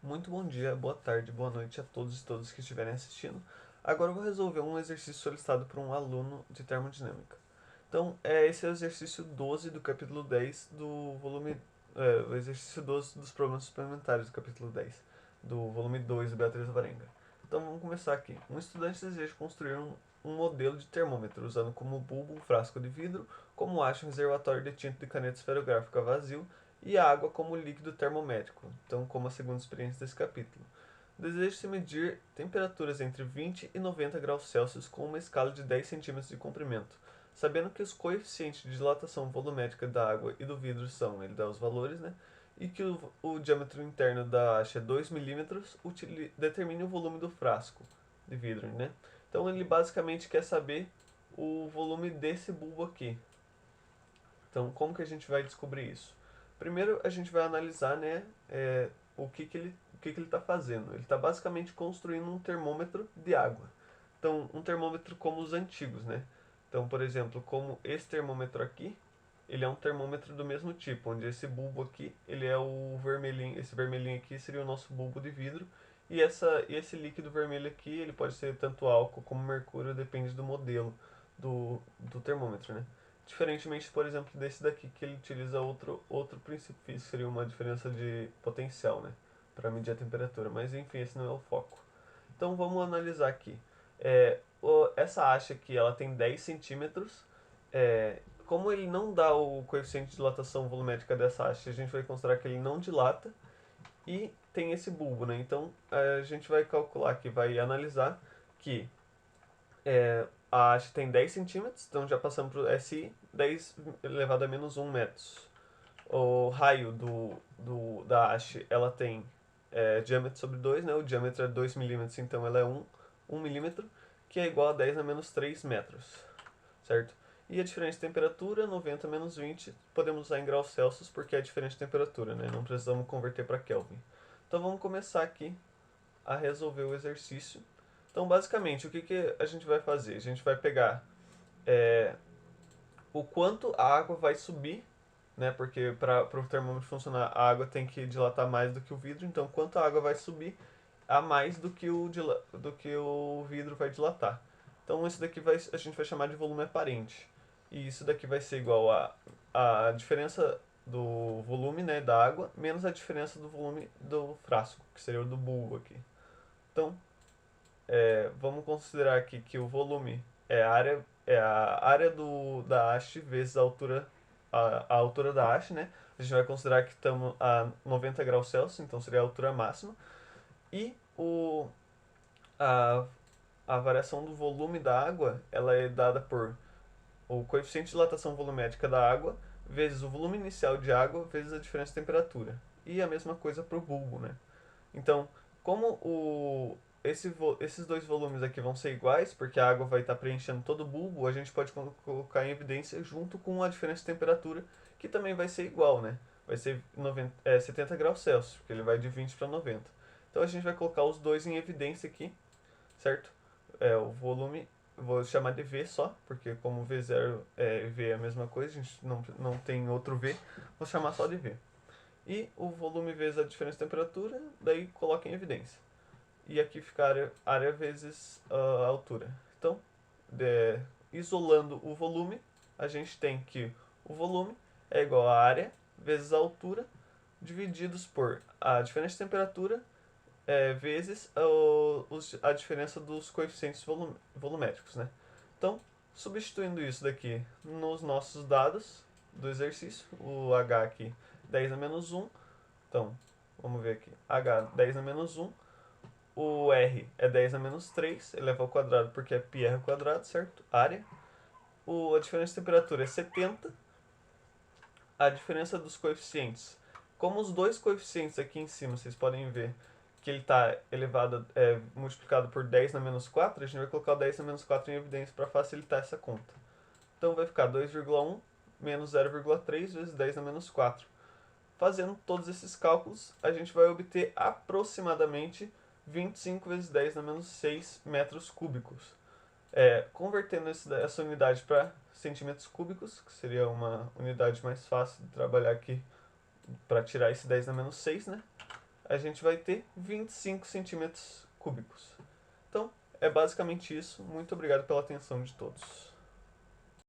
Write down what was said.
Muito bom dia, boa tarde, boa noite a todos e todas que estiverem assistindo. Agora eu vou resolver um exercício solicitado por um aluno de termodinâmica. Então, esse é o exercício 12 do capítulo 10 do volume. O exercício 12 dos problemas suplementares do capítulo 10 do volume 2 do Beatriz Varenga. Então, vamos começar aqui. Um estudante deseja construir um modelo de termômetro usando como bulbo um frasco de vidro, como haste um reservatório de tinta de caneta esferográfica vazio e a água como líquido termométrico, então como a segunda experiência desse capítulo. Deseja-se medir temperaturas entre 20 e 90 graus Celsius com uma escala de 10 centímetros de comprimento. Sabendo que os coeficientes de dilatação volumétrica da água e do vidro são, ele dá os valores, né? E que o diâmetro interno da haste é 2 milímetros, determine o volume do frasco de vidro, né? Então ele basicamente quer saber o volume desse bulbo aqui. Então, como que a gente vai descobrir isso? Primeiro, a gente vai analisar, né, o que ele está fazendo. Ele está basicamente construindo um termômetro de água. Então, um termômetro como os antigos, né? Então, por exemplo, como esse termômetro aqui, ele é um termômetro do mesmo tipo, onde esse bulbo aqui, ele é o vermelhinho, esse vermelhinho aqui seria o nosso bulbo de vidro, e esse líquido vermelho aqui, ele pode ser tanto álcool como mercúrio, depende do modelo do termômetro, né? Diferentemente, por exemplo, desse daqui, que ele utiliza outro princípio físico, seria uma diferença de potencial, né? Para medir a temperatura. Mas enfim, esse não é o foco. Então vamos analisar aqui. Essa haste aqui, ela tem 10 centímetros. Como ele não dá o coeficiente de dilatação volumétrica dessa haste, a gente vai considerar que ele não dilata. E tem esse bulbo, né? Então a gente vai calcular aqui, vai analisar que a haste tem 10 centímetros, então já passamos para o SI, 10 elevado a menos 1 metros. O raio da haste, ela tem diâmetro sobre 2, né? O diâmetro é 2 milímetros, então ela é 1 milímetro, que é igual a 10 a menos 3 metros, certo? E a diferença de temperatura, 90 menos 20, podemos usar em graus Celsius porque é a diferença de temperatura, né? Não precisamos converter para Kelvin. Então vamos começar aqui a resolver o exercício. Então, basicamente, o que a gente vai fazer? A gente vai pegar é, o quanto a água vai subir, né? Porque para o termômetro funcionar, a água tem que dilatar mais do que o vidro. Então, quanto a água vai subir a mais do que o vidro vai dilatar. Então, isso daqui a gente vai chamar de volume aparente. E isso daqui vai ser igual a diferença do volume, né, da água menos a diferença do volume do frasco, que seria o do bulbo aqui. Então, vamos considerar aqui que o volume é a área da haste vezes a altura da haste, né? A gente vai considerar que estamos a 90 graus Celsius, então seria a altura máxima. E a, a variação do volume da água, ela é dada por o coeficiente de dilatação volumétrica da água vezes o volume inicial de água vezes a diferença de temperatura. E a mesma coisa para o bulbo, né? Então, como esses dois volumes aqui vão ser iguais, porque a água vai estar preenchendo todo o bulbo, a gente pode colocar em evidência junto com a diferença de temperatura, que também vai ser igual, né? Vai ser 70 graus Celsius, porque ele vai de 20 para 90. Então a gente vai colocar os dois em evidência aqui, certo? O volume, vou chamar de V só, porque como V0 V é a mesma coisa, a gente não tem outro V, vou chamar só de V. E o volume vezes a diferença de temperatura, daí coloca em evidência. E aqui fica a área vezes a altura. Então, isolando o volume, a gente tem que o volume é igual a área vezes a altura divididos por a diferença de temperatura vezes a diferença dos coeficientes volumétricos, né? Então, substituindo isso daqui nos nossos dados do exercício, o H aqui 10 a menos 1, então, vamos ver aqui, H 10 a menos 1, o R é 10 a menos 3, elevado ao quadrado porque é πr ao quadrado, certo? Área. A diferença de temperatura é 70, a diferença dos coeficientes. Como os dois coeficientes aqui em cima, vocês podem ver que ele está multiplicado por 10 na menos 4, a gente vai colocar o 10 na menos 4 em evidência para facilitar essa conta. Então vai ficar 2,1 menos 0,3 vezes 10 na menos 4. Fazendo todos esses cálculos, a gente vai obter aproximadamente 25 vezes 10 na menos 6 metros cúbicos. Convertendo essa unidade para centímetros cúbicos, que seria uma unidade mais fácil de trabalhar aqui para tirar esse 10 na menos 6, né? a gente vai ter 25 centímetros cúbicos. Então, é basicamente isso. Muito obrigado pela atenção de todos.